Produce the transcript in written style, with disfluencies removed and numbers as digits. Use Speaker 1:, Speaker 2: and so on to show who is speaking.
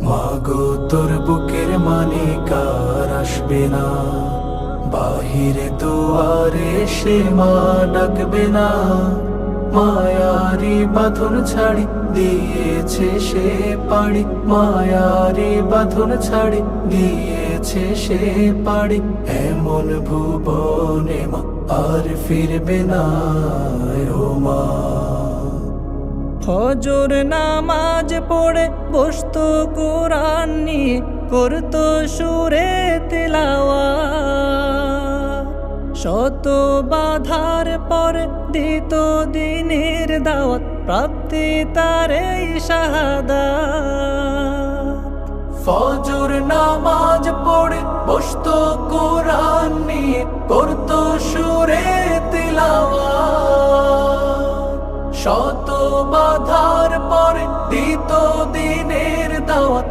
Speaker 1: মাগো তোর বুকের মানে কার আসবে না, বাহিরে দুয়ারে সে মা ডাকবে না। মায়ারি বাঁধন ছাড়ি দিয়েছে সে পাড়ি, মায়ারি বাঁধন ছাড়ি দিয়েছে সে পাড়ি। এমন ভুবনে মা আর ফিরবে না ও মা।
Speaker 2: ফজর নামাজ পড়ে বসতো কোরআন নিয়ে, করতো সুরে তিলাওয়াত। শত বাধার পরে দিত দিনের দাওয়াত, প্রাপ্তি তার এই শাহাদাত।
Speaker 1: ফজর নামাজ পড়ে বসতো কোরআন নিয়ে, করতো সুরে তিলাওয়াত। শত বাধার পরে দিত দিনের দাওয়াত,